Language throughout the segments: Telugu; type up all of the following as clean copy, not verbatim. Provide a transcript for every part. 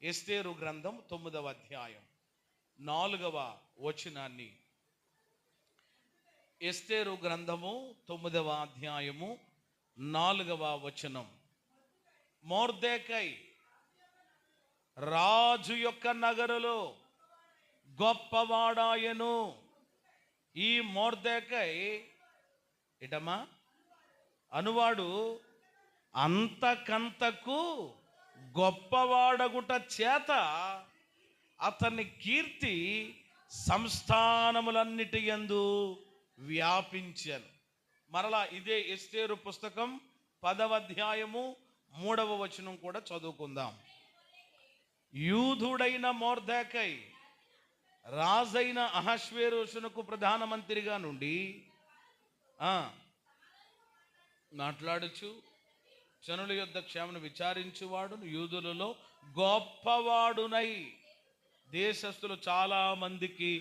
ఎస్తేరు గ్రంథం 9వ అధ్యాయం 4వ వచనాన్ని. ఎస్తేరు గ్రంథము 9వ అధ్యాయము 4వ వచనం. మొర్దెకై రాజు యొక్క నగరులో గొప్పవాడాయను. ఈ మొర్దెకై ఇటమా అనువాడు అంతకంతకు గొప్పవాడగుట చేత అతని కీర్తి సంస్థానములన్నిటి యందు వ్యాపించాను. మరలా ఇదే ఎస్తేరు పుస్తకం 10వ అధ్యాయము 3వ వచనం కూడా చదువుకుందాం. యూదుడైన మొర్దెకై రాజైన అహష్వేరోషునకు ప్రధానమంత్రిగా నుండి మాట్లాడుచు జనుల యొద్ద క్షేమను విచారించువాడు, యూదులలో గొప్పవాడునై దేశస్థులు చాలా మందికి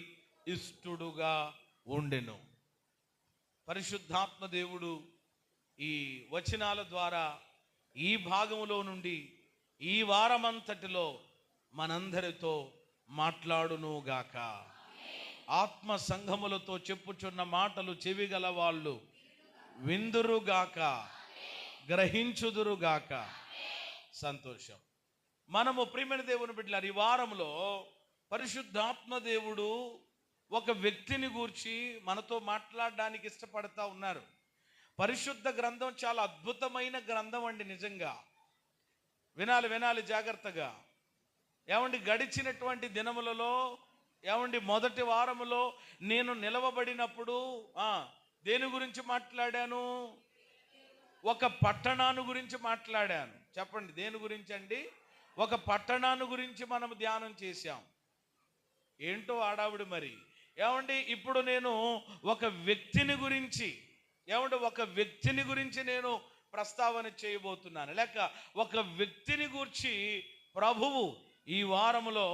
ఇష్టడుగా ఉండెను. పరిశుద్ధాత్మ దేవుడు ఈ వచనాల ద్వారా ఈ భాగములో నుండి ఈ వారమంతటిలో మనందరితో మాట్లాడునుగాక. ఆత్మ సంఘములతో చెప్పుచున్న మాటలు చెవిగల వాళ్ళు విందురుగాక, గ్రహించుదురుగాక. సంతోషం. మనము ప్రియమైన దేవుని బిడ్డలారా, ఈ వారంలో పరిశుద్ధాత్మ దేవుడు ఒక వ్యక్తిని గూర్చి మనతో మాట్లాడడానికి ఇష్టపడతా ఉన్నారు. పరిశుద్ధ గ్రంథం చాలా అద్భుతమైన గ్రంథం అండి. నిజంగా వినాలి జాగ్రత్తగా. ఏమండి, గడిచినటువంటి దినములలో ఏమండి మొదటి వారములో నేను నిలవబడినప్పుడు దేని గురించి మాట్లాడాను? ఒక పట్టణాన్ని గురించి మాట్లాడాను. చెప్పండి, దేని గురించి అండి? ఒక పట్టణాన్ని గురించి మనం ధ్యానం చేశాం. ఏంటో ఆడావిడి మరి. ఏమండి, ఇప్పుడు నేను ఒక వ్యక్తిని గురించి నేను ప్రస్తావన చేయబోతున్నాను. లేక ఒక వ్యక్తిని గురించి ప్రభువు ఈ వారములో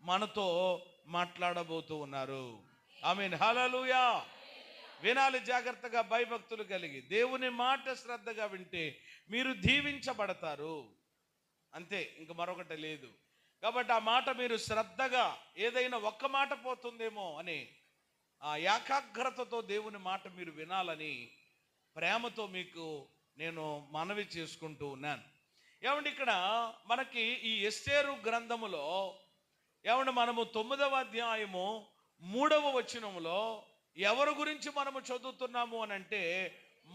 మనతో మాట్లాడబోతూ ఉన్నారు. ఆమేన్, హల్లెలూయా. వినాలి జాగ్రత్తగా, భయభక్తులు కలిగి దేవుని మాట శ్రద్ధగా వింటే మీరు దీవించబడతారు. అంతే, ఇంక మరొకటి లేదు. కాబట్టి ఆ మాట మీరు శ్రద్ధగా, ఏదైనా ఒక్క మాట పోతుందేమో అని ఆ ఏకాగ్రతతో దేవుని మాట మీరు వినాలని ప్రేమతో మీకు నేను మనవి చేసుకుంటూ ఉన్నాను. ఏమండి, ఇక్కడ మనకి ఈ ఎస్తేరు గ్రంథములో ఏమండి మనము 9వ అధ్యాయము 3వ వచనములో ఎవరి గురించి మనము చదువుతున్నాము అని అంటే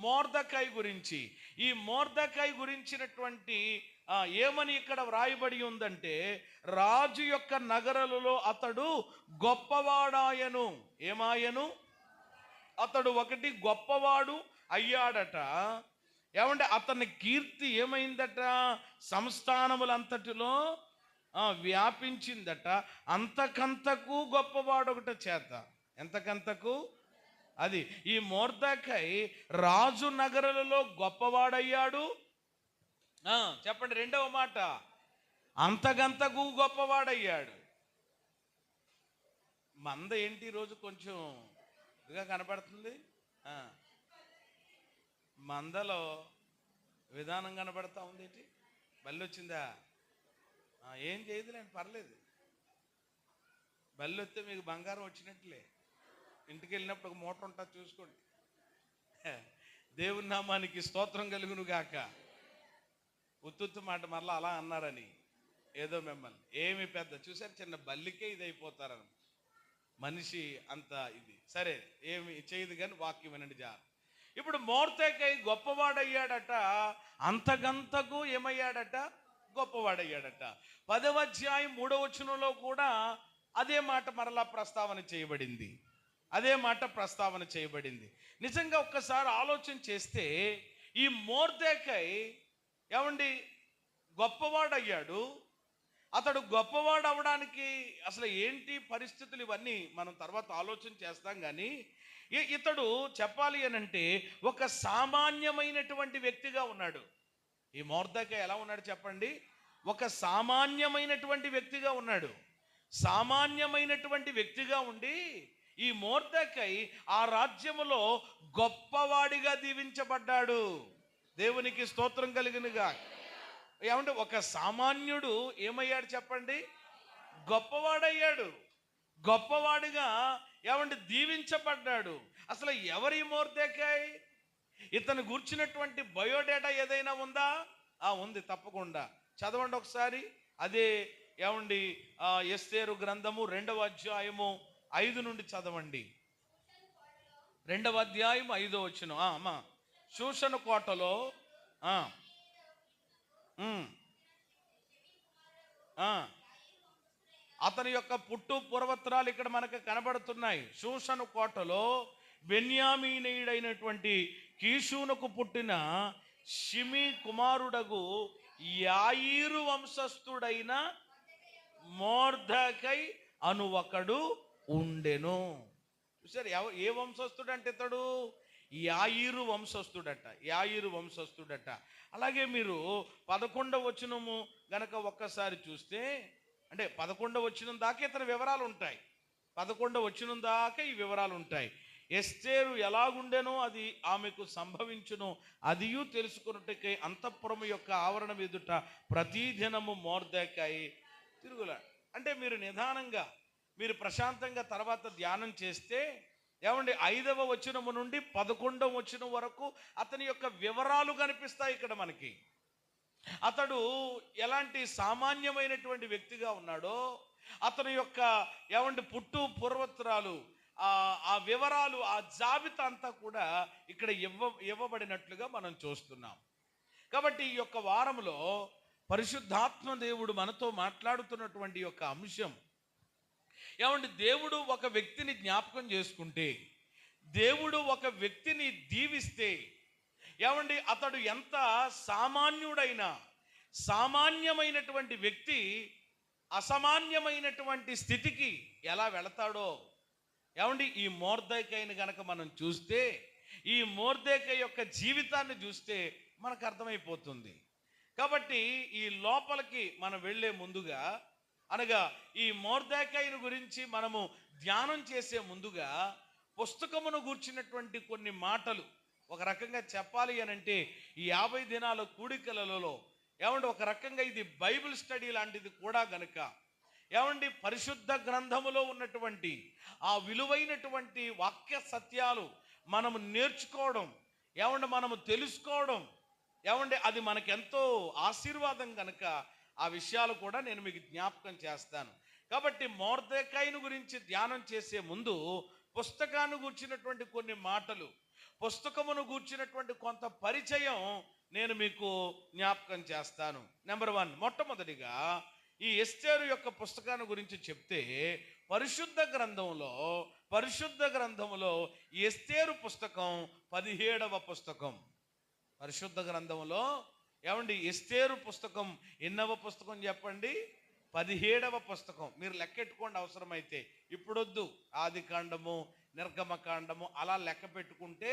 మొర్దెకై గురించి. ఈ మొర్దెకై గురించినటువంటి ఏమని ఇక్కడ వ్రాయబడి ఉందంటే, రాజు యొక్క నగరాలలో అతడు గొప్పవాడాయను. ఏమాయను? అతడు ఒకటి గొప్పవాడు అయ్యాడట. ఏమంటే అతని కీర్తి ఏమైందట? సంస్థానములంతటిలో వ్యాపించిందట. అంతకంతకు గొప్పవాడు ఒకటి చేత. ఎంతకంతకు? అది ఈ మొర్దెకై రాజు నగరులలో గొప్పవాడయ్యాడు. చెప్పండి రెండవ మాట, అంతకంతకు గొప్పవాడయ్యాడు. మంద ఏంటి ఈరోజు కొంచెం ఇదిగా కనపడుతుంది. మందలో విధానం కనపడతా ఉంది. ఏంటి బల్లి వచ్చిందా? ఏం చేయదులేండి, పర్లేదు. బల్లి వస్తే మీకు బంగారం వచ్చినట్లే. ఇంటికి వెళ్ళినప్పుడు ఒక మూట ఉంటుంది, చూసుకోండి. దేవుని నామానికి స్తోత్రం కలుగును గాక. ఉత్తుత్తు మాట మరలా అలా అన్నారని ఏదో మిమ్మల్ని ఏమి పెద్ద చూసారు, చిన్న బల్లికే ఇది అయిపోతారని. మనిషి అంత ఇది సరే ఏమి చేయదు కానీ వాక్యం వినండి జా. ఇప్పుడు మొర్దెకై గొప్పవాడయ్యాడట. అంతకంతకు ఏమయ్యాడట? గొప్పవాడయ్యాడట. 10వ అధ్యాయం 3వ వచనంలో కూడా అదే మాట మరలా ప్రస్తావన చేయబడింది. నిజంగా ఒక్కసారి ఆలోచన చేస్తే ఈ మొర్దెకై ఏమండి గొప్పవాడయ్యాడు. అతడు గొప్పవాడు అవడానికి అసలు ఏంటి పరిస్థితులు, ఇవన్నీ మనం తర్వాత ఆలోచన చేస్తాం. కానీ ఇతడు చెప్పాలి అని అంటే ఒక సామాన్యమైనటువంటి వ్యక్తిగా ఉన్నాడు. ఈ మొర్దెకై ఎలా ఉన్నాడు చెప్పండి? ఒక సామాన్యమైనటువంటి వ్యక్తిగా ఉన్నాడు. సామాన్యమైనటువంటి వ్యక్తిగా ఉండి ఈ మొర్దెకై ఆ రాజ్యములో గొప్పవాడిగా దీవించబడ్డాడు. దేవునికి స్తోత్రం కలుగునుగా. ఏమంటే ఒక సామాన్యుడు ఏమయ్యాడు చెప్పండి? గొప్పవాడయ్యాడు. గొప్పవాడిగా ఏమంటే దీవించబడ్డాడు. అసలు ఎవరి మొర్దెకై? ఇతను గూర్చినటువంటి బయోడేటా ఏదైనా ఉందా? ఉంది, తప్పకుండా చదవండి ఒకసారి. అదే ఏమండి ఎస్తేరు గ్రంథము 2వ అధ్యాయము 5 నుండి చదవండి. 2వ అధ్యాయం 5వ వచనం. అమ్మా, షూషను కోటలో అతని యొక్క పుట్టు పూర్వత్రాలు ఇక్కడ మనకు కనబడుతున్నాయి. షూషను కోటలో బెన్యామీనీయుడైనటువంటి కీషునకు పుట్టిన షిమి కుమారుడగు యాయీరు వంశస్థుడైన మొర్దెకై అను ఒకడు ఉండెను. చూసారు, ఏ వంశస్థుడు అంటే ఇతడు? యాయీరు వంశస్థుడట. యాయీరు వంశస్థుడట. అలాగే మీరు 11వ వచనము గనక ఒక్కసారి చూస్తే, అంటే 11వ వచనం దాకా ఇతని వివరాలు ఉంటాయి. 11వ వచనం దాకా ఈ వివరాలు ఉంటాయి. ఎస్తేరు ఎలాగుండెనో అది ఆమెకు సంభవించును అదియు తెలుసుకున్నట్టుకై అంతఃపురము యొక్క ఆవరణం ఎదుట ప్రతిదినము మొర్దెకై తిరుగులాడు. అంటే మీరు నిదానంగా, మీరు ప్రశాంతంగా తర్వాత ధ్యానం చేస్తే ఏమండి 5వ వచనము నుండి 11వ వచనం వరకు అతని యొక్క వివరాలు కనిపిస్తాయి ఇక్కడ మనకి. అతడు ఎలాంటి సామాన్యమైనటువంటి వ్యక్తిగా ఉన్నాడో, అతని యొక్క ఏమండి పుట్టు పూర్వత్రాలు, ఆ వివరాలు, ఆ జాబితా అంతా కూడా ఇక్కడ ఇవ్వబడినట్లుగా మనం చూస్తున్నాం. కాబట్టి ఈ యొక్క వారంలో పరిశుద్ధాత్మ దేవుడు మనతో మాట్లాడుతున్నటువంటి యొక్క అంశం ఏమండి, దేవుడు ఒక వ్యక్తిని జ్ఞాపకం చేసుకుంటే, దేవుడు ఒక వ్యక్తిని దీవిస్తే ఏమండి అతడు ఎంత సామాన్యమైనటువంటి వ్యక్తి అసామాన్యమైనటువంటి స్థితికి ఎలా వెళతాడో ఏమండి ఈ మొర్దెకైని గనక మనం చూస్తే, ఈ మొర్దెకై యొక్క జీవితాన్ని చూస్తే మనకు అర్థమైపోతుంది. కాబట్టి ఈ లోపలికి మనం వెళ్ళే ముందుగా, అనగా ఈ మొర్దెకైని గురించి మనము ధ్యానం చేసే ముందుగా పుస్తకమును గూర్చినటువంటి కొన్ని మాటలు, ఒక రకంగా చెప్పాలి అనంటే ఈ 50 దినాల కూడికలలో ఏమంటే ఒక రకంగా ఇది బైబిల్ స్టడీ లాంటిది కూడా గనుక ఏమండి పరిశుద్ధ గ్రంథములో ఉన్నటువంటి ఆ విలువైనటువంటి వాక్య సత్యాలు మనము నేర్చుకోవడం, ఏమంటే మనము తెలుసుకోవడం, ఏమంటే అది మనకెంతో ఆశీర్వాదం కనుక ఆ విషయాలు కూడా నేను మీకు జ్ఞాపకం చేస్తాను. కాబట్టి మొర్దెకైను గురించి ధ్యానం చేసే ముందు పుస్తకాన్ని గూర్చినటువంటి కొన్ని మాటలు, పుస్తకమును గూర్చినటువంటి కొంత పరిచయం నేను మీకు జ్ఞాపకం చేస్తాను. నెంబర్ 1, మొట్టమొదటిగా ఈ ఎస్తేరు యొక్క పుస్తకాన్ని గురించి చెప్తే, పరిశుద్ధ గ్రంథంలో ఎస్తేరు పుస్తకం 17వ పుస్తకం. పరిశుద్ధ గ్రంథంలో ఏమండి ఎస్తేరు పుస్తకం ఎన్నవ పుస్తకం చెప్పండి? 17వ పుస్తకం. మీరు లెక్కెట్టుకోండి అవసరమైతే, ఇప్పుడొద్దు. ఆది కాండము, నిర్గమకాండము అలా లెక్క పెట్టుకుంటే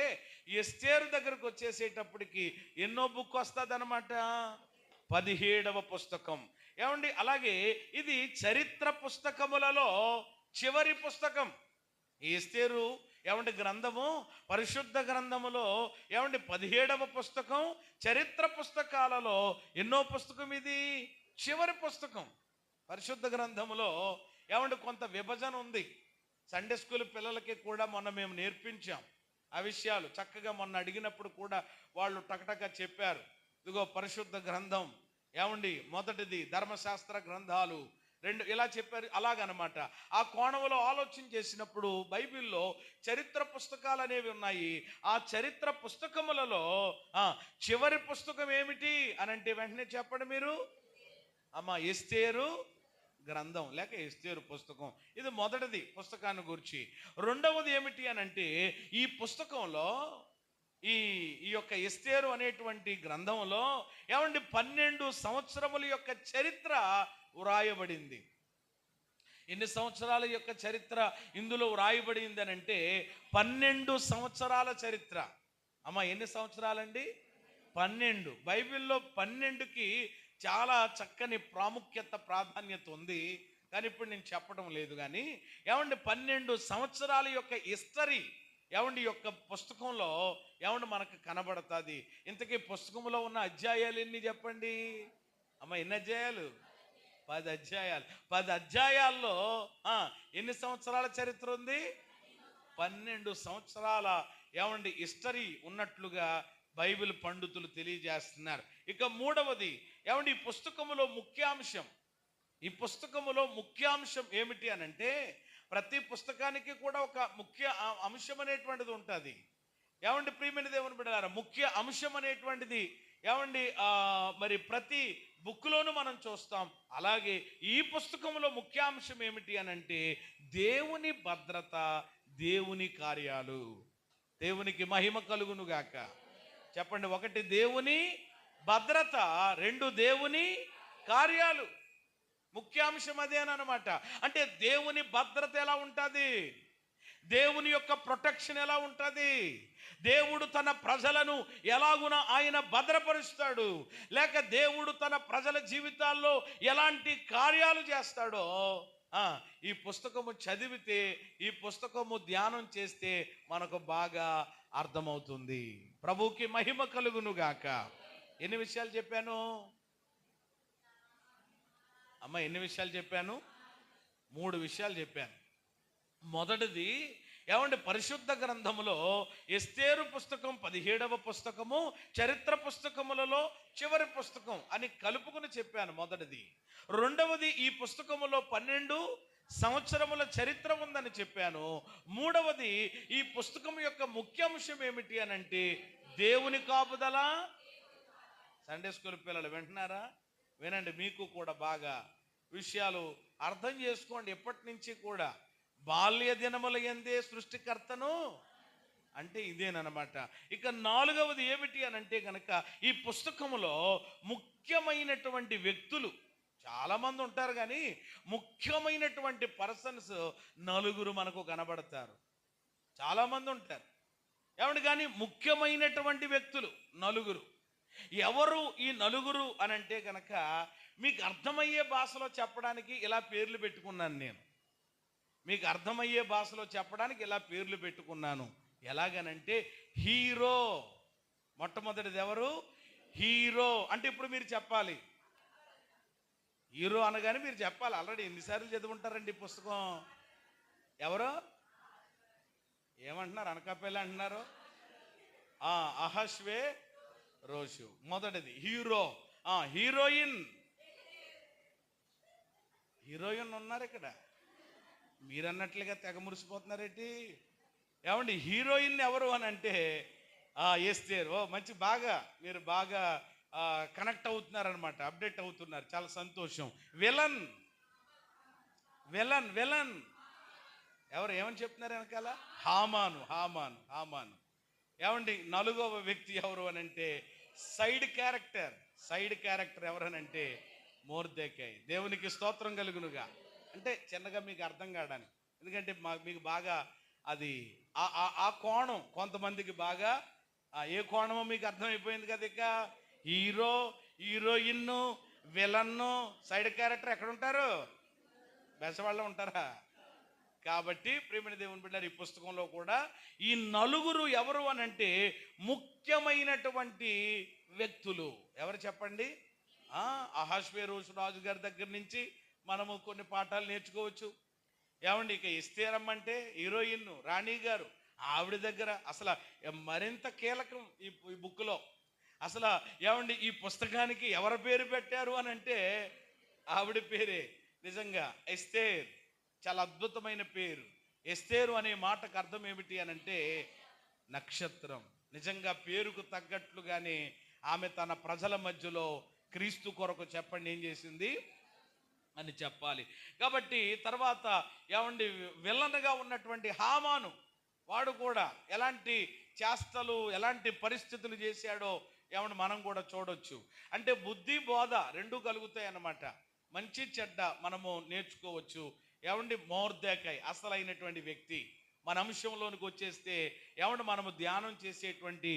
ఎస్తేరు దగ్గరకు వచ్చేసేటప్పటికి ఎన్నో బుక్ వస్తుంది అనమాట? 17వ పుస్తకం. ఏమండి అలాగే ఇది చరిత్ర పుస్తకములలో చివరి పుస్తకం. ఎస్తేరు ఏమంటే గ్రంథము పరిశుద్ధ గ్రంథములో ఏమంటే 17వ పుస్తకం. చరిత్ర పుస్తకాలలో ఎన్నో పుస్తకం? ఇది చివరి పుస్తకం. పరిశుద్ధ గ్రంథములో ఏమంటే కొంత విభజన ఉంది. సండే స్కూల్ పిల్లలకి కూడా మొన్న మేము నేర్పించాం ఆ విషయాలు. చక్కగా మొన్న అడిగినప్పుడు కూడా వాళ్ళు టకటక చెప్పారు. ఇదిగో పరిశుద్ధ గ్రంథం ఏమండి మొదటిది, ధర్మశాస్త్ర గ్రంథాలు 2 ఇలా చెప్పారు. అలాగనమాట ఆ కోణంలో ఆలోచన చేసినప్పుడు బైబిల్లో చరిత్ర పుస్తకాలు అనేవి ఉన్నాయి. ఆ చరిత్ర పుస్తకములలో చివరి పుస్తకం ఏమిటి అని అంటే వెంటనే చెప్పండి మీరు. ఎస్తేరు గ్రంథం లేక ఎస్తేరు పుస్తకం. ఇది మొదటిది పుస్తకాన్ని గురించి. రెండవది ఏమిటి అని అంటే ఈ పుస్తకంలో ఈ యొక్క ఎస్తేరు అనేటువంటి గ్రంథంలో ఏమండి 12 సంవత్సరముల యొక్క చరిత్ర వ్రాయబడింది. ఎన్ని సంవత్సరాల యొక్క చరిత్ర ఇందులో వ్రాయబడింది అని అంటే 12 సంవత్సరాల చరిత్ర. ఎన్ని సంవత్సరాలండి? 12. బైబిల్లో 12కి చాలా చక్కని ప్రాముఖ్యత, ప్రాధాన్యత ఉంది. కానీ ఇప్పుడు నేను చెప్పడం లేదు. కానీ ఏమండి 12 సంవత్సరాల యొక్క హిస్టరీ ఏమండి యొక్క పుస్తకంలో ఏమండి మనకు కనబడుతుంది. ఇంతకీ పుస్తకంలో ఉన్న అధ్యాయాలు ఎన్ని చెప్పండి అమ్మ? ఎన్ని అధ్యాయాలు? 10 అధ్యాయాలు. 10 అధ్యాయాల్లో ఎన్ని సంవత్సరాల చరిత్ర ఉంది? 12 సంవత్సరాల ఏమండి హిస్టరీ ఉన్నట్లుగా బైబిల్ పండితులు తెలియజేస్తున్నారు. ఇక మూడవది ఏమండి ఈ పుస్తకములో ముఖ్యాంశం ఏమిటి అనంటే, ప్రతి పుస్తకానికి కూడా ఒక ముఖ్య అంశం అనేటువంటిది ఉంటుంది. ఏమండి ప్రియమైన దేవుని బిడ్డలారా, ముఖ్య అంశం అనేటువంటిది ఏమండి మరి ప్రతి బుక్లోనూ మనం చూస్తాం. అలాగే ఈ పుస్తకంలో ముఖ్యాంశం ఏమిటి అనంటే దేవుని భద్రత, దేవుని కార్యాలు. దేవునికి మహిమ కలుగును గాక. చెప్పండి. 1 దేవుని భద్రత, 2 దేవుని కార్యాలు. ముఖ్యాంశం అదేనమాట. అంటే దేవుని భద్రత ఎలా ఉంటుంది, దేవుని యొక్క ప్రొటెక్షన్ ఎలా ఉంటుంది, దేవుడు తన ప్రజలను ఎలాగున ఆయన భద్రపరుస్తాడు, లేక దేవుడు తన ప్రజల జీవితాల్లో ఎలాంటి కార్యాలు చేస్తాడో ఈ పుస్తకము చదివితే, ఈ పుస్తకము ధ్యానం చేస్తే మనకు బాగా అర్థమవుతుంది. ప్రభువుకి మహిమ కలుగును గాక. ఎన్ని విషయాలు చెప్పాను అమ్మ? ఎన్ని విషయాలు చెప్పాను? 3 విషయాలు చెప్పాను. మొదటిది ఏమంటే పరిశుద్ధ గ్రంథములో ఎస్తేరు పుస్తకం 17వ పుస్తకము, చరిత్ర పుస్తకములలో చివరి పుస్తకం అని కలుపుకుని చెప్పాను మొదటిది. రెండవది ఈ పుస్తకములో 12 సంవత్సరముల చరిత్ర ఉందని చెప్పాను. మూడవది ఈ పుస్తకం యొక్క ముఖ్యాంశం ఏమిటి అనంటే దేవుని కాపుదల. సండే స్కూల్ పిల్లలు వింటున్నారా? వినండి, మీకు కూడా బాగా విషయాలు అర్థం చేసుకోండి. ఎప్పటి నుంచి కూడా బాల్య దినముల యందే సృష్టికర్తను అంటే ఇదేనమాట. ఇక 4వది ఏమిటి అనంటే కనుక ఈ పుస్తకములో ముఖ్యమైనటువంటి వ్యక్తులు చాలామంది ఉంటారు, కానీ ముఖ్యమైనటువంటి పర్సన్స్ 4 మనకు కనబడతారు. చాలామంది ఉంటారు ఏమండి, కానీ ముఖ్యమైనటువంటి వ్యక్తులు 4. ఎవరు ఈ 4 అనంటే కనుక మీకు అర్థమయ్యే భాషలో చెప్పడానికి ఇలా పేర్లు పెట్టుకున్నాను నేను. మీకు అర్థమయ్యే భాషలో చెప్పడానికి ఇలా పేర్లు పెట్టుకున్నాను. ఎలాగనంటే హీరో. మొట్టమొదటిది ఎవరు? హీరో. అంటే ఇప్పుడు మీరు చెప్పాలి, హీరో అనగానే మీరు చెప్పాలి. ఆల్రెడీ ఎన్నిసార్లు చదువుంటారండి ఈ పుస్తకం? ఎవరు ఏమంటున్నారు? అనకాపల్లి అంటున్నారు. అహశ్వే రోషు. మొదటిది హీరో. హీరోయిన్. హీరోయిన్ ఉన్నారు ఇక్కడ. మీరన్నట్లుగా తెగ మురిసిపోతున్నారేంటి? ఏమండి హీరోయిన్ ఎవరు అని అంటే ఎస్తేరు. మంచి బాగా మీరు బాగా కనెక్ట్ అవుతున్నారనమాట, అప్డేట్ అవుతున్నారు. చాలా సంతోషం. విలన్. విలన్ విలన్ ఎవరు? ఏమని చెప్తున్నారు వెనకాల? హామాను. హామాను హామాను. ఏమండి 4వ వ్యక్తి ఎవరు అని అంటే సైడ్ క్యారెక్టర్ ఎవరనంటే మొర్దెకై. దేవునికి స్తోత్రం కలుగునుగా. అంటే చిన్నగా మీకు అర్థం కావడానికి, ఎందుకంటే మీకు బాగా అది ఆ కోణం కొంతమందికి బాగా ఏ కోణమో మీకు అర్థమైపోయింది కదా. ఇక hero, heroine, villain, side character ఎక్కడ ఉంటారు? బెసవాళ్ళ ఉంటారా? కాబట్టి ప్రియమైన దేవుని బిడ్డలారా, ఈ పుస్తకంలో కూడా ఈ 4 ఎవరు అని అంటే ముఖ్యమైనటువంటి వ్యక్తులు. ఎవరు చెప్పండి? అహశ్వేరోషు రాజు గారి దగ్గర నుంచి మనము కొన్ని పాఠాలు నేర్చుకోవచ్చు. ఏమండి ఇక ఎస్తేరమ్మ అంటే హీరోయిన్, రాణి గారు, ఆవిడ దగ్గర అసలు మరింత కీలకం ఈ బుక్లో. అసలు ఏమండి ఈ పుస్తకానికి ఎవరి పేరు పెట్టారు అని అంటే ఆవిడ పేరే. నిజంగా ఎస్తేర్ చాలా అద్భుతమైన పేరు. ఎస్తేరు అనే మాటకు అర్థం ఏమిటి అని అంటే నక్షత్రం. నిజంగా పేరుకు తగ్గట్లుగానే ఆమె తన ప్రజల మధ్యలో క్రీస్తు కొరకు చెప్పండి ఏం చేసింది అని చెప్పాలి. కాబట్టి తర్వాత ఏమండి విలన్గా ఉన్నటువంటి హామాను, వాడు కూడా ఎలాంటి చేష్టలు, ఎలాంటి పరిస్థితులు చేశాడో ఏమండి మనం కూడా చూడొచ్చు. అంటే బుద్ధి బోధ 2 కలుగుతాయి అన్నమాట. మంచి చెడ్డ మనము నేర్చుకోవచ్చు. ఏమండి మొర్దెకై అసలైనటువంటి వ్యక్తి. మన అంశంలోనికి వచ్చేస్తే ఏమండి మనము ధ్యానం చేసేటువంటి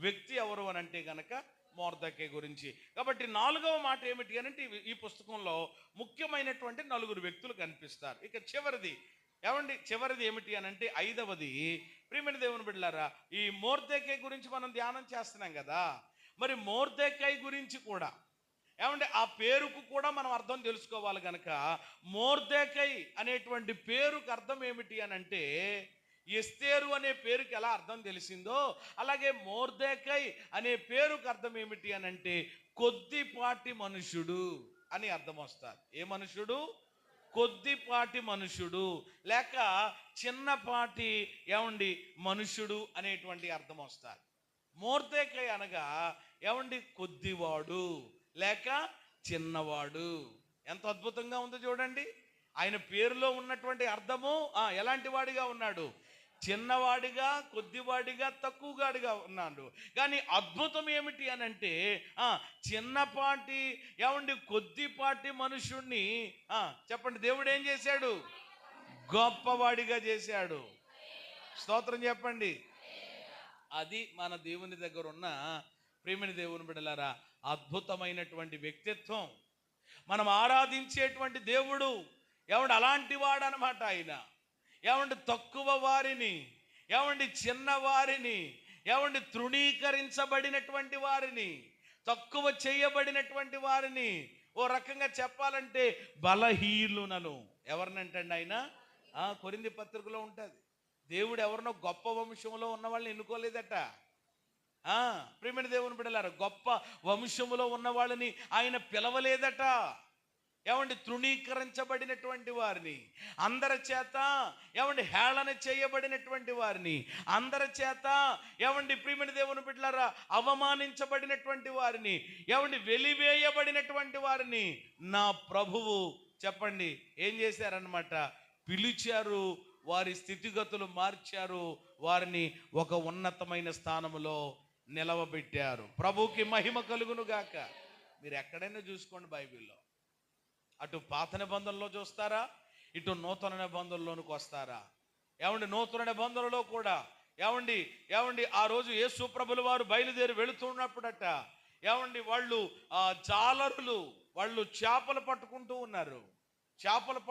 వ్యక్తి ఎవరు అని అంటే కనుక మొర్దెకై గురించి. కాబట్టి 4వ మాట ఏమిటి అంటే ఈ పుస్తకంలో ముఖ్యమైనటువంటి 4 వ్యక్తులు కనిపిస్తారు. ఇక చివరిది ఏమిటి అని అంటే 5వది, ప్రియమైన దేవుని బిడ్డలారా, ఈ మొర్దెకై గురించి మనం ధ్యానం చేస్తున్నాం కదా. మరి మొర్దెకై గురించి కూడా ఆ పేరుకు కూడా మనం అర్థం తెలుసుకోవాలి కనుక, మొర్దెకై అనేటువంటి పేరుకు అర్థం ఏమిటి అని అంటే, ఎస్తేరు అనే పేరుకి ఎలా అర్థం తెలిసిందో అలాగే మొర్దెకై అనే పేరుకు అర్థం ఏమిటి అని అంటే కొద్దిపాటి మనుషుడు అని అర్థం వస్తారు. ఏ మనుషుడు? కొద్దిపాటి మనుషుడు, లేక చిన్నపాటి మనుషుడు అనేటువంటి అర్థం వస్తారు. మొర్దెకై అనగా కొద్దివాడు లేక చిన్నవాడు. ఎంత అద్భుతంగా ఉందో చూడండి. ఆయన పేరులో ఉన్నటువంటి అర్థము ఎలాంటి వాడిగా ఉన్నాడు? చిన్నవాడిగా, కొద్దివాడిగా, తక్కువగాడిగా ఉన్నాడు. కానీ అద్భుతం ఏమిటి అని అంటే చిన్నపాటి కొద్దిపాటి మనుషుణ్ణి చెప్పండి, దేవుడు ఏం చేశాడు? గొప్పవాడిగా చేశాడు. స్తోత్రం చెప్పండి. అది మన దేవుని దగ్గర ఉన్న, ప్రియమైన దేవుని బిడ్డలారా, అద్భుతమైనటువంటి వ్యక్తిత్వం. మనం ఆరాధించేటువంటి దేవుడు అలాంటి వాడు అనమాట. ఆయన తక్కువ వారిని, చిన్నవారిని, తృణీకరించబడినటువంటి వారిని, తక్కువ చేయబడినటువంటి వారిని, ఓ రకంగా చెప్పాలంటే బలహీనులను ఎవరినంటండి ఆయన? కొరింథీ పత్రికలో ఉంటుంది. దేవుడు ఎవరినో గొప్ప వంశంలో ఉన్న వాళ్ళని ఎన్నుకోలేదట. ప్రియమైన దేవుని బిడ్డలారా, గొప్ప వంశములో ఉన్న వాళ్ళని ఆయన పిలవలేదట. తృణీకరించబడినటువంటి వారిని, అందరి చేత హేళన చేయబడినటువంటి వారిని, అందరి చేత ప్రియమైన దేవుని బిడ్డలారా అవమానించబడినటువంటి వారిని, వెలివేయబడినటువంటి వారిని నా ప్రభువు చెప్పండి ఏం చేశారన్నమాట? పిలిచారు, వారి స్థితిగతులు మార్చారు, వారిని ఒక ఉన్నతమైన స్థానంలో నిలవబెట్టారు. ప్రభువుకి మహిమ కలుగును గాక. మీరు ఎక్కడైనా చూసుకోండి, బైబిల్లో అటు పాత నిబంధనలో చూస్తారా, ఇటు నూతన నిబంధనలోనికి వస్తారా? నూతన నిబంధనలో కూడా ఆ రోజు యేసు ప్రభుల వారు బయలుదేరి వెళుతున్నప్పుడట వాళ్ళు జాలరులు, వాళ్ళు చేపలు పట్టుకుంటూ ఉన్నారు. చేపలు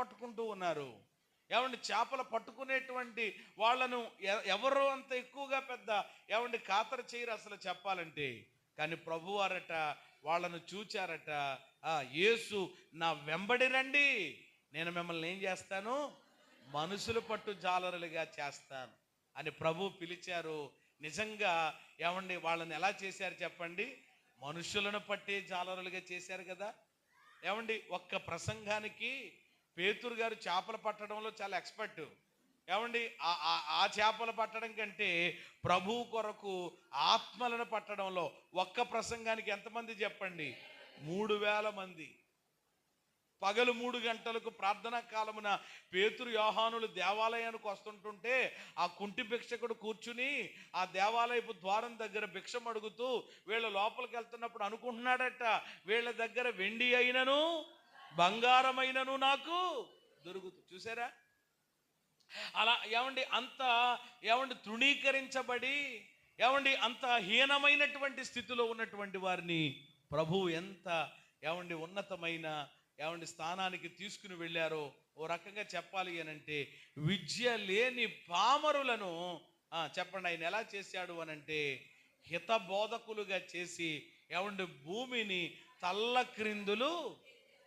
పట్టుకునేటువంటి వాళ్ళను ఎవరు అంత ఎక్కువగా పెద్ద ఖాతరు చేయరు అసలు చెప్పాలంటే. కానీ ప్రభువారట వాళ్ళను చూచారట. యేసు, నా వెంబడి రండి, నేను మిమ్మల్ని ఏం చేస్తాను? మనుషులు పట్టు జాలరులుగా చేస్తాను అని ప్రభు పిలిచారు. నిజంగా వాళ్ళని ఎలా చేశారు చెప్పండి? మనుషులను పట్టే జాలరులుగా చేశారు కదా. ఒక్క ప్రసంగానికి పేతురు గారు చేపలు పట్టడంలో చాలా ఎక్స్పర్ట్. ఆ చేపలు పట్టడం కంటే ప్రభు కొరకు ఆత్మలను పట్టడంలో ఒక్క ప్రసంగానికి ఎంతమంది చెప్పండి? 3000 మంది. పగలు 3 గంటలకు ప్రార్థనా కాలమున పేతురు యోహానులు దేవాలయానికి వస్తుంటుంటే ఆ కుంటి భిక్షకుడు కూర్చుని ఆ దేవాలయపు ద్వారం దగ్గర భిక్షం అడుగుతూ వీళ్ళ లోపలికి వెళ్తున్నప్పుడు అనుకుంటున్నాడట, వీళ్ళ దగ్గర వెండి అయినను బంగారమైనను నాకు దొరుకుతుంది. చూసారా? అలా అంత తృణీకరించబడి అంత హీనమైనటువంటి స్థితిలో ఉన్నటువంటి వారిని ప్రభువు ఎంత ఉన్నతమైన స్థానానికి తీసుకుని వెళ్ళారో. ఓ రకంగా చెప్పాలి అనంటే విద్య లేని పామరులను చెప్పండి ఆయన ఎలా చేశాడు అనంటే హితబోధకులుగా చేసి భూమిని తల్ల క్రిందులు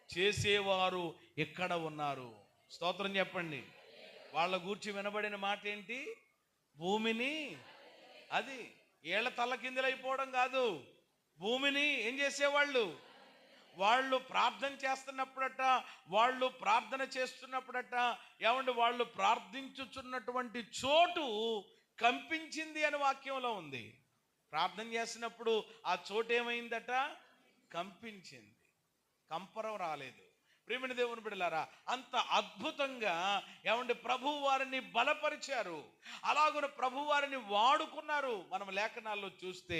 చేసేవారు ఇక్కడ ఉన్నారు. స్తోత్రం చెప్పండి. వాళ్ళ గూర్చి వినబడిన మాట ఏంటి? భూమిని, అది ఏళ్ళ తల్ల కిందలైపోవడం కాదు, భూమిని ఏం చేసేవాళ్ళు? వాళ్ళు ప్రార్థన చేస్తున్నప్పుడట, వాళ్ళు ప్రార్థన చేస్తున్నప్పుడట వాళ్ళు ప్రార్థించుచున్నటువంటి చోటు కంపించింది అని వాక్యంలో ఉంది. ప్రార్థన చేసినప్పుడు ఆ చోటు ఏమైందట? కంపించింది. కంపరం రాలేదు. ప్రియమైన దేవుని బిడ్డలారా, అంత అద్భుతంగా ప్రభు వారిని బలపరిచారు. అలాగున ప్రభు వారిని వాడుకున్నారు. మనం లేఖనాల్లో చూస్తే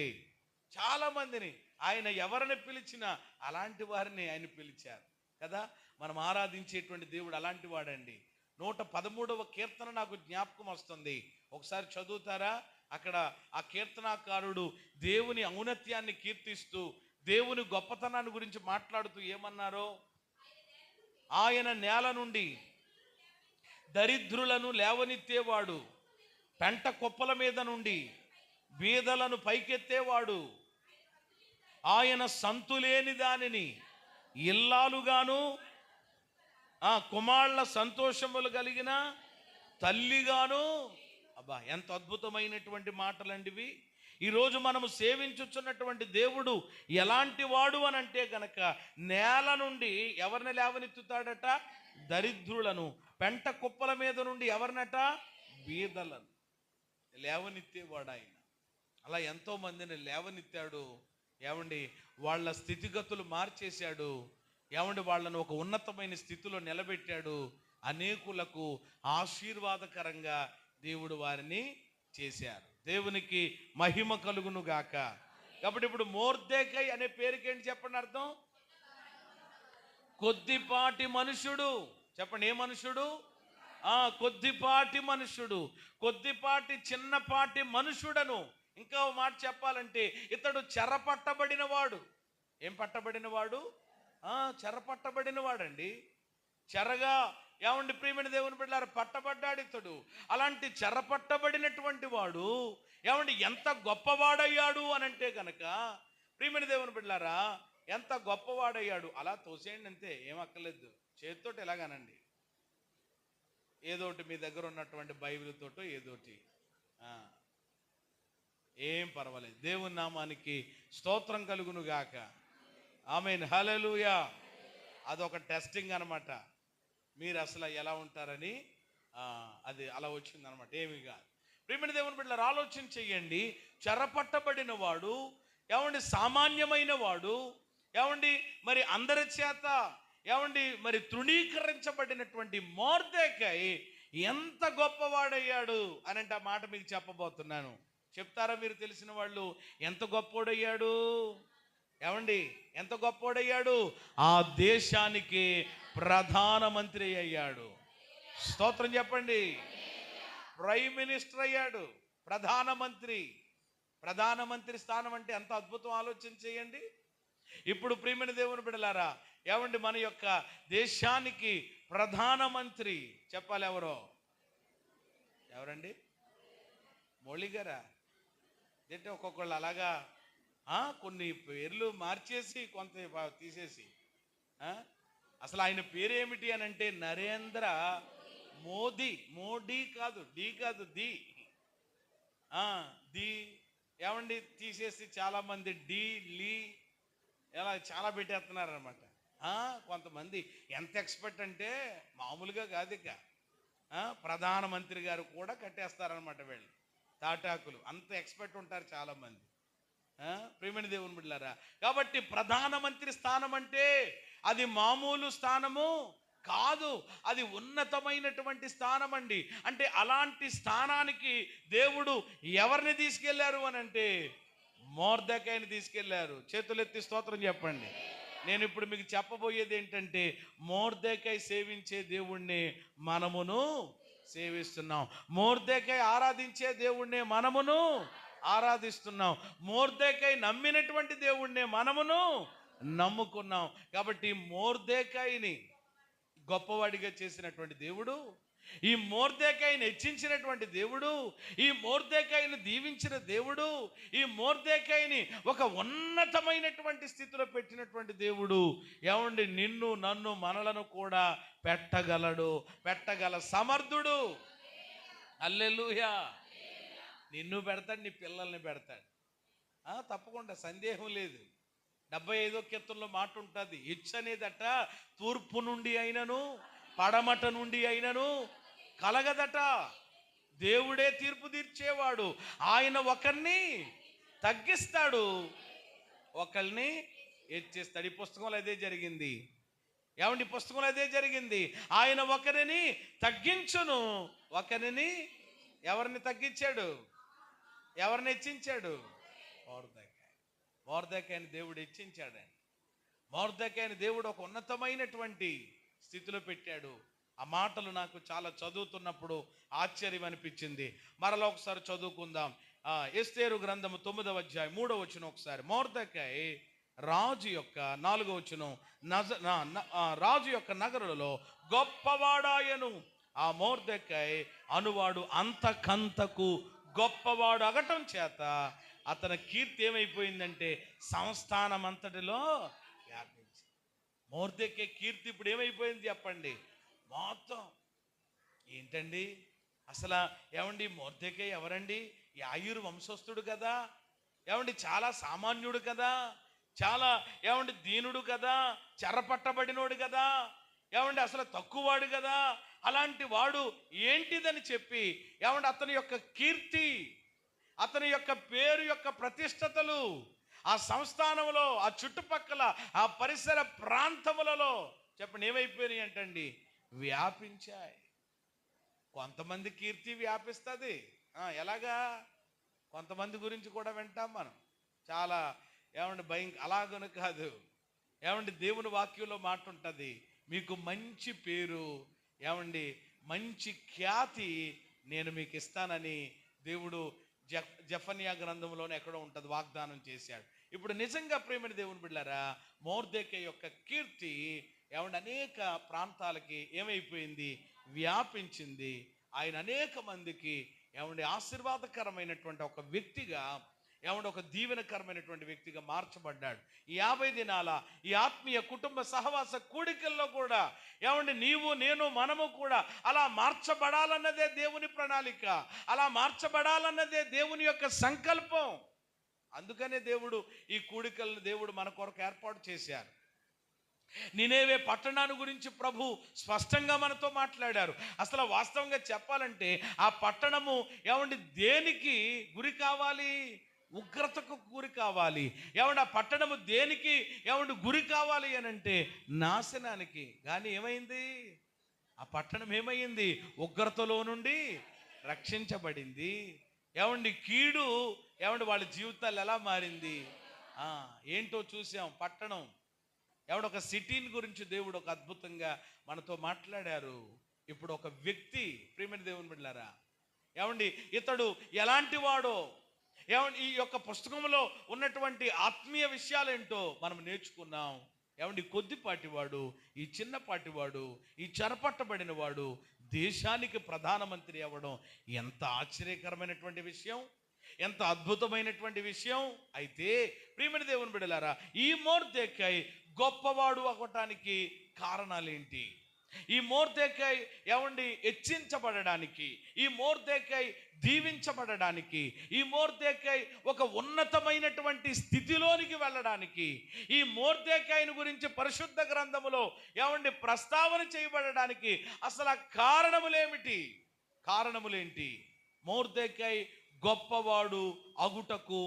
చాలా మందిని ఆయన ఎవరిని పిలిచినా అలాంటి వారిని ఆయన పిలిచారు కదా. మనం ఆరాధించేటువంటి దేవుడు అలాంటి వాడండి. 113వ కీర్తన నాకు జ్ఞాపకం వస్తుంది. ఒకసారి చదువుతారా? అక్కడ ఆ కీర్తనాకారుడు దేవుని ఔన్నత్యాన్ని కీర్తిస్తూ దేవుని గొప్పతనాన్ని గురించి మాట్లాడుతూ ఏమన్నారో, ఆయన నేల నుండి దరిద్రులను లేవనెత్తేవాడు, పెంట కుప్పల మీద నుండి బీదలను పైకెత్తేవాడు, ఆయన సంతులేని దానిని ఇల్లాలుగాను కుమారుల సంతోషములు కలిగిన తల్లిగాను. అబ్బా, ఎంత అద్భుతమైనటువంటి మాటలండివి. ఈరోజు మనము సేవించుచున్నటువంటి దేవుడు ఎలాంటి వాడు అని అంటే గనక, నేల నుండి ఎవరిని లేవనెత్తుతాడట? దరిద్రులను. పెంట కుప్పల మీద నుండి ఎవరినట? బీదలను లేవనెత్తేవాడు ఆయన. అలా ఎంతో మందిని లేవనెత్తాడు. ఏమండి, వాళ్ళ స్థితిగతులు మార్చేశాడు. ఏమండి, వాళ్ళను ఒక ఉన్నతమైన స్థితిలో నిలబెట్టాడు. అనేకులకు ఆశీర్వాదకరంగా దేవుడు వారిని చేశారు. దేవునికి మహిమ కలుగును గాక. కాబట్టి ఇప్పుడు మొర్దెకై అనే పేరుకి ఏంటి చెప్పండి అర్థం? కొద్దిపాటి మనుషుడు. చెప్పండి, ఏ మనుషుడు? కొద్దిపాటి మనుషుడు, కొద్దిపాటి చిన్నపాటి మనుషుడను. ఇంకా మాట చెప్పాలంటే ఇతడు చెరపట్టబడిన వాడు. ఏం పట్టబడిన వాడు? చెరపట్టబడిన వాడండి. చెరగా ఏమండి ప్రియమైన దేవుని బిడ్డలారా పట్టబడ్డాడు ఇతడు. అలాంటి చెరపట్టబడినటువంటి వాడు ఏమండి ఎంత గొప్పవాడయ్యాడు అని అంటే కనుక, ప్రియమైన దేవుని బిడ్డలారా ఎంత గొప్పవాడయ్యాడు. అలా తోసేయండి అంతే, ఏమక్కర్లేదు. చేతితోటి ఎలాగానండి, ఏదోటి మీ దగ్గర ఉన్నటువంటి బైబిల్ తోటో ఏదోటి, ఏం పర్వాలేదు. దేవుని నామానికి స్తోత్రం కలుగును గాక. ఆమేన్, హల్లెలూయా. అదొక టెస్టింగ్ అనమాట. మీరు అసలు ఎలా ఉంటారని అది అలా వచ్చిందనమాట, ఏమి కాదు. ప్రియమైన దేవుని బిడ్డలారా ఆలోచన చెయ్యండి. చెరపట్టబడిన వాడు, ఏమండి సామాన్యమైన వాడు, ఏమండి మరి అందరి చేత ఏమండి మరి తృణీకరించబడినటువంటి మొర్దెకై ఎంత గొప్పవాడయ్యాడు అని అంటే ఆ మాట మీకు చెప్పబోతున్నాను. చెప్తారా మీరు తెలిసిన వాళ్ళు? ఎంత గొప్పోడయ్యాడు? ఏమండి ఎంత గొప్పోడయ్యాడు? ఆ దేశానికి ప్రధానమంత్రి అయ్యాడు. స్తోత్రం చెప్పండి. ప్రైమ్ మినిస్టర్ అయ్యాడు. ప్రధానమంత్రి స్థానం అంటే ఎంత అద్భుతం, ఆలోచన చేయండి. ఇప్పుడు ప్రియమైన దేవుని బిడ్డలారా ఏమండి మన యొక్క దేశానికి ప్రధానమంత్రి చెప్పాలి ఎవరండి? మోడీ గారా? అంటే ఒక్కొక్కళ్ళు అలాగా కొన్ని పేర్లు మార్చేసి కొంత తీసేసి అసలు ఆయన పేరు ఏమిటి అని అంటే నరేంద్ర మోదీ. మోడీ కాదు, డి కాదు, ది ఏమండి తీసేసి చాలా మంది డి లీ ఇలా చాలా పెట్టేస్తున్నారు అనమాట. కొంతమంది ఎంత ఎక్స్పర్ట్ అంటే మామూలుగా కాదు. ఇక ప్రధానమంత్రి గారు కూడా కట్టేస్తారనమాట వీళ్ళు తాటాకులు. అంత ఎక్స్పర్ట్ ఉంటారు చాలా మంది. ప్రియమైన దేవుని బిడ్డలారా కాబట్టి ప్రధానమంత్రి స్థానం అంటే అది మామూలు స్థానము కాదు, అది ఉన్నతమైనటువంటి స్థానం అండి. అంటే అలాంటి స్థానానికి దేవుడు ఎవరిని తీసుకెళ్లారు అని అంటే మొర్దెకైని తీసుకెళ్లారు. చేతులెత్తి స్తోత్రం చెప్పండి. నేను ఇప్పుడు మీకు చెప్పబోయేది ఏంటంటే మొర్దెకై సేవించే దేవుణ్ణి మనమును సేవిస్తున్నాం. మొర్దెకై ఆరాధించే దేవుణ్ణి మనమును ఆరాధిస్తున్నాం. మొర్దెకై నమ్మినటువంటి దేవుణ్ణి మనమును నమ్ముకున్నాం. కాబట్టి మొర్దెకైని గొప్పవాడిగా చేసినటువంటి దేవుడు, ఈ మొర్దెకైని హెచ్చించినటువంటి దేవుడు, ఈ మొర్దెకైని దీవించిన దేవుడు, ఈ మొర్దెకైని ఒక ఉన్నతమైనటువంటి స్థితిలో పెట్టినటువంటి దేవుడు ఏమండి నిన్ను నన్ను మనలను కూడా పెట్టగల సమర్థుడు. హల్లెలూయా. నిన్ను పెడతాడు, నీ పిల్లల్ని పెడతాడు. తప్పకుండా సందేహం లేదు. 75వ కీర్తనలో మాట ఉంటుంది, హెచ్చు అనేదట తూర్పు నుండి అయినను పడమట నుండి అయినను కలగదట. దేవుడే తీర్పు తీర్చేవాడు. ఆయన ఒకరిని తగ్గిస్తాడు, ఒకరిని హెచ్చిస్తాడు. ఈ పుస్తకంలో అదే జరిగింది. ఏమండి పుస్తకంలో అదే జరిగింది. ఆయన ఒకరిని తగ్గించును, ఒకరిని ఎవరిని తగ్గించాడు, ఎవరిని హెచ్చించాడు? మొర్దెకైని దేవుడు హెచ్చించాడండి. మొర్దెకైని దేవుడు ఒక ఉన్నతమైనటువంటి స్థితిలో పెట్టాడు. ఆ మాటలు నాకు చాలా చదువుతున్నప్పుడు ఆశ్చర్యం అనిపించింది. మరలా ఒకసారి చదువుకుందాం. ఎస్తేరు గ్రంథము 9వ అధ్యాయం 3వ వచనం ఒకసారి. మొర్దెకై రాజు యొక్క 4వ వచనం, రాజు యొక్క నగరులలో గొప్పవాడాయను. ఆ మొర్దెకై అనువాడు అంతకంతకు గొప్పవాడు అగటం చేత అతని కీర్తి ఏమైపోయిందంటే సంస్థానం అంతటిలో వ్యాపించి. మొర్దెకై కీర్తి ఇప్పుడు ఏమైపోయింది చెప్పండి? మొత్తం ఏంటండి అసలు? ఏమండి మొర్దెకై ఎవరండి? యాయీరు వంశస్థుడు కదా, ఏమండి చాలా సామాన్యుడు కదా, చాలా ఏమండి దీనుడు కదా, చెరపట్టబడినోడు కదా, ఏమండి అసలు తక్కువవాడు కదా. అలాంటి వాడు ఏంటిదని చెప్పి ఏమండి అతని యొక్క కీర్తి, అతని యొక్క పేరు యొక్క ప్రతిష్టతలు ఆ సంస్థానంలో, ఆ చుట్టుపక్కల, ఆ పరిసర ప్రాంతములలో చెప్పండి ఏమైపోయినాయి అంటండి? వ్యాపించాయి. కొంతమంది కీర్తి వ్యాపిస్తుంది. ఎలాగా? కొంతమంది గురించి కూడా వింటాం మనం. చాలా ఏమండి అలాగను కాదు. ఏమండి దేవుని వాక్యంలో మాట ఉంటుంది, మీకు మంచి పేరు, ఏమండి మంచి ఖ్యాతి నేను మీకు ఇస్తానని దేవుడు జెఫన్యా గ్రంథంలోనే ఎక్కడో ఉంటుంది, వాగ్దానం చేశాడు. ఇప్పుడు నిజంగా ప్రేమని దేవుని బిడ్డలారా, మొర్దెకై యొక్క కీర్తి ఏమండి అనేక ప్రాంతాలకి ఏమైపోయింది? వ్యాపించింది. ఆయన అనేక మందికి ఏమండి ఆశీర్వాదకరమైనటువంటి ఒక వ్యక్తిగా, ఏమంటే ఒక దీవెనకరమైనటువంటి వ్యక్తిగా మార్చబడ్డాడు. ఈ 50 దినాల ఈ ఆత్మీయ కుటుంబ సహవాస కూడికల్లో కూడా ఏమండి నీవు నేను మనము కూడా అలా మార్చబడాలన్నదే దేవుని ప్రణాళిక, అలా మార్చబడాలన్నదే దేవుని యొక్క సంకల్పం. అందుకనే దేవుడు ఈ కూడికలను దేవుడు మన కొరకు ఏర్పాటు చేశారు. నినేవే పట్టణాన్ని గురించి ప్రభు స్పష్టంగా మనతో మాట్లాడారు. అసలు వాస్తవంగా చెప్పాలంటే ఆ పట్టణము ఏమండి దేనికి గురి కావాలి? ఉగ్రతకు గురి కావాలి. ఏమండి ఆ పట్టణము దేనికి ఏమండి గురి కావాలి అని అంటే నాశనానికి. కానీ ఏమైంది? ఆ పట్టణం ఏమైంది? ఉగ్రతలో నుండి రక్షించబడింది. ఏమండి కీడు ఏమండి వాళ్ళ జీవితాలు ఎలా మారింది? ఏంటో చూసాం. పట్టణం ఏమంటే ఒక సిటీని గురించి దేవుడు ఒక అద్భుతంగా మనతో మాట్లాడారు. ఇప్పుడు ఒక వ్యక్తి, ప్రియమైన దేవుని బిడ్డలారా, ఏమండి ఇతడు ఎలాంటి వాడో, ఏమండి ఈ యొక్క పుస్తకంలో ఉన్నటువంటి ఆత్మీయ విషయాలు ఏంటో మనం నేర్చుకున్నాం. ఏమండి కొద్దిపాటివాడు, ఈ చిన్నపాటివాడు, ఈ చెరపట్టబడిన వాడు దేశానికి ప్రధానమంత్రి అవ్వడం ఎంత ఆశ్చర్యకరమైనటువంటి విషయం, ఎంత అద్భుతమైనటువంటి విషయం. అయితే ప్రియమైన దేవుని బిడ్డలారా, ఈ మొర్దెకై గొప్పవాడు అవ్వటానికి కారణాలేంటి? ఈ మొర్దెకై ఏమండి హెచ్చించబడడానికి, ఈ మొర్దెకై దీవించబడడానికి, ఈ మొర్దెకై ఒక ఉన్నతమైనటువంటి స్థితిలోనికి వెళ్ళడానికి, ఈ మొర్దెకైను గురించి పరిశుద్ధ గ్రంథములో ఏమండి ప్రస్తావన చేయబడడానికి అసలు ఆ కారణములేమిటి? కారణములేంటి? మొర్దెకై గొప్పవాడు అగుటకు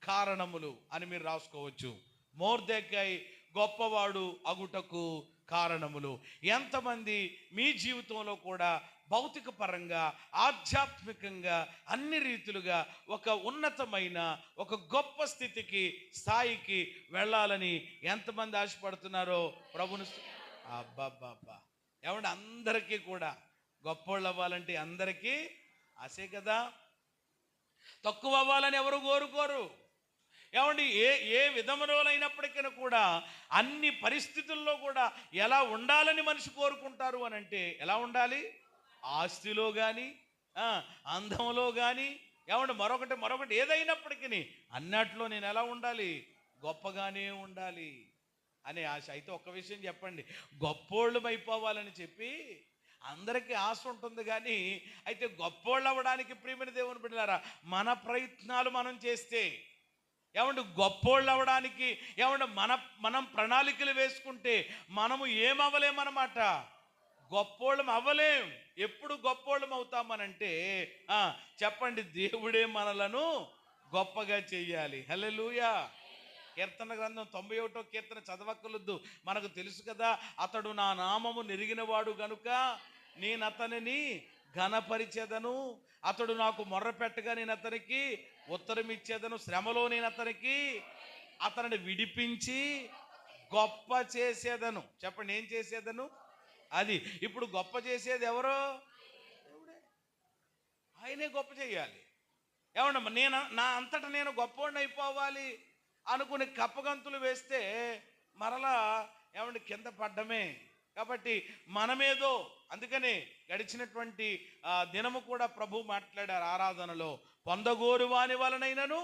కారణములు అని మీరు రాసుకోవచ్చు. మొర్దెకై గొప్పవాడు అగుటకు కారణములు. ఎంతమంది మీ జీవితంలో కూడా భౌతిక పరంగా, ఆధ్యాత్మికంగా, అన్ని రీతులుగా ఒక ఉన్నతమైన ఒక గొప్ప స్థితికి, స్థాయికి వెళ్ళాలని ఎంతమంది ఆశపడుతున్నారో ప్రభుని. అబ్బాబ్బాబ్బా, ఏమంటే అందరికీ కూడా గొప్పోళ్ళు అవ్వాలంటే అందరికీ ఆశే కదా. తక్కువ అవ్వాలని ఎవరు కోరుకోరు. ఏమండి ఏ విధములోనైనప్పటికీ కూడా అన్ని పరిస్థితుల్లో కూడా ఎలా ఉండాలని మనిషి కోరుకుంటారు అని అంటే ఎలా ఉండాలి? ఆస్తిలో కానీ, అందంలో కానీ, ఏమంటే మరొకటి ఏదైనప్పటికీ అన్నట్లో నేను ఎలా ఉండాలి? గొప్పగానే ఉండాలి అనే ఆశ. అయితే ఒక్క విషయం చెప్పండి, గొప్పోళ్ళు అయిపోవాలని చెప్పి అందరికీ ఆశ ఉంటుంది. కానీ అయితే గొప్పోళ్ళు అవ్వడానికి ప్రియమైన దేవుని బిడ్డలారా, మన ప్రయత్నాలు మనం చేస్తే, ఏమంటే గొప్పోళ్ళు అవ్వడానికి ఏమంటే మనం ప్రణాళికలు వేసుకుంటే మనము ఏమవ్వలేమన్నమాట. గొప్పోళ్ళం అవ్వలేం. ఎప్పుడు గొప్పోళ్ళం అవుతామనంటే చెప్పండి, దేవుడే మనలను గొప్పగా చెయ్యాలి. హల్లెలూయా. కీర్తన గ్రంథం 91వ కీర్తన చదవక్కర్లొద్దు, మనకు తెలుసు కదా. అతడు నా నామము నెరిగినవాడు గనుక నేను అతనిని ఘనపరిచెదను. అతడు నాకు మొర్ర పెట్టగా నేను అతనికి ఉత్తరం ఇచ్చేదను. శ్రమలో నేను అతనిని విడిపించి గొప్ప చేసేదను. చెప్పండి, ఏం చేసేదను? అది ఇప్పుడు గొప్ప చేసేది ఎవరో? దేవుడే. ఆయనే గొప్ప చేయాలి. ఏమన్నా నా అంతటా నేను గొప్పవాడిని అయిపోవాలి అనుకుని కప్పగంతులు వేస్తే మరలా ఏమంటే కింద పడ్డమే. కాబట్టి మనమేదో, అందుకనే గడిచినటువంటి దినము కూడా ప్రభు మాట్లాడారు ఆరాధనలో, పొందగోరు వాని వలనైనను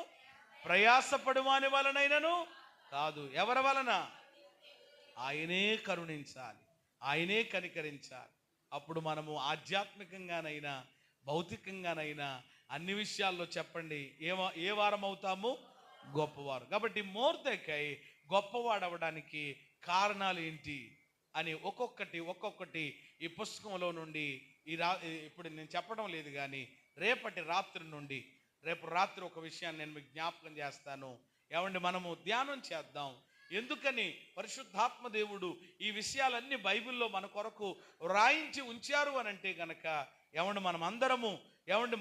ప్రయాసపడు వాని వలనైనను కాదు. ఎవరి వలన? ఆయనే కరుణించాలి, ఆయనే కనికరించాలి. అప్పుడు మనము ఆధ్యాత్మికంగానైనా భౌతికంగానైనా అన్ని విషయాల్లో చెప్పండి ఏ వారం అవుతాము? గొప్పవారు. కాబట్టి మొర్దెకై గొప్పవాడు అవ్వడానికి కారణాలు ఏంటి అని ఒక్కొక్కటి ఈ పుస్తకంలో నుండి ఇప్పుడు నేను చెప్పడం లేదు, కానీ రేపటి రాత్రి నుండి, రేపు రాత్రి ఒక విషయాన్ని నేను మీకు జ్ఞాపకం చేస్తాను. ఏమండి, మనము ధ్యానం చేద్దాం. ఎందుకని పరిశుద్ధాత్మ దేవుడు ఈ విషయాలన్నీ బైబిల్లో మన కొరకు రాయించి ఉంచారు అని అంటే గనక, ఏమండి మనం అందరము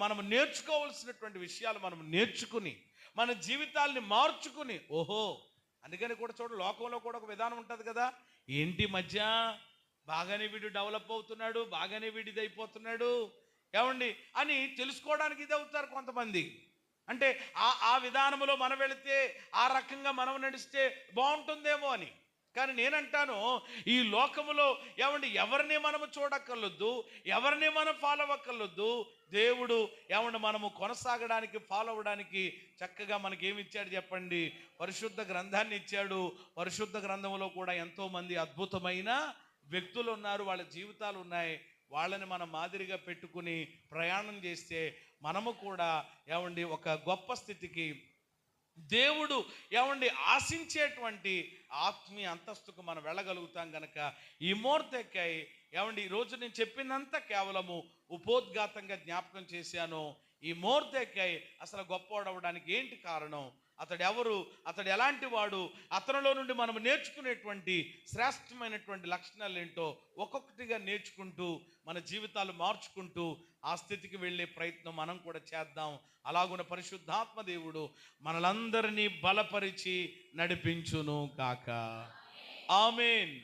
మనము నేర్చుకోవాల్సినటువంటి విషయాలు మనం నేర్చుకుని మన జీవితాల్ని మార్చుకుని, ఓహో అందుకని కూడా చూడండి, లోకంలో కూడా ఒక విధానం ఉంటుంది కదా, ఏంటి మధ్య బాగానే వీడు డెవలప్ అవుతున్నాడు, బాగానే వీడు ఇదైపోతున్నాడు ఏమండి అని తెలుసుకోవడానికి ఇది అవుతారు కొంతమంది. అంటే ఆ విధానంలో మనం వెళితే, ఆ రకంగా మనం నడిస్తే బాగుంటుందేమో అని. కానీ నేనంటాను, ఈ లోకములో ఏమండి ఎవరిని మనము చూడక్కర్లొద్దు, ఎవరిని మనం ఫాలో అవ్వక్కర్లొద్దు. దేవుడు ఏమండి మనము కొనసాగడానికి, ఫాలో అవ్వడానికి చక్కగా మనకి ఏమి ఇచ్చాడు చెప్పండి? పరిశుద్ధ గ్రంథాన్ని ఇచ్చాడు. పరిశుద్ధ గ్రంథంలో కూడా ఎంతోమంది అద్భుతమైన వ్యక్తులు ఉన్నారు, వాళ్ళ జీవితాలు ఉన్నాయి. వాళ్ళని మనం మాదిరిగా పెట్టుకుని ప్రయాణం చేస్తే మనము కూడా ఏమండి ఒక గొప్ప స్థితికి, దేవుడు ఏమండి ఆశించేటువంటి ఆత్మీయ అంతస్తుకు మనం వెళ్ళగలుగుతాం. కనుక ఈ మొర్దెకై ఏమండి ఈరోజు నేను చెప్పినంత కేవలము ఉపోద్ఘాతంగా జ్ఞాపకం చేశాను. ఈ మొర్దెకై అసలు గొప్పవాడవడానికి ఏంటి కారణం, అతడు ఎవరు, అతడు ఎలాంటి వాడు, అతనిలో నుండి మనం నేర్చుకునేటువంటి శ్రేష్టమైనటువంటి లక్షణాలు ఏంటో ఒక్కొక్కటిగా నేర్చుకుంటూ మన జీవితాలు మార్చుకుంటూ ఆ స్థితికి వెళ్ళే ప్రయత్నం మనం కూడా చేద్దాం. అలాగున్న పరిశుద్ధాత్మ దేవుడు మనలందరినీ బలపరిచి నడిపించును కాక. ఆమేన్.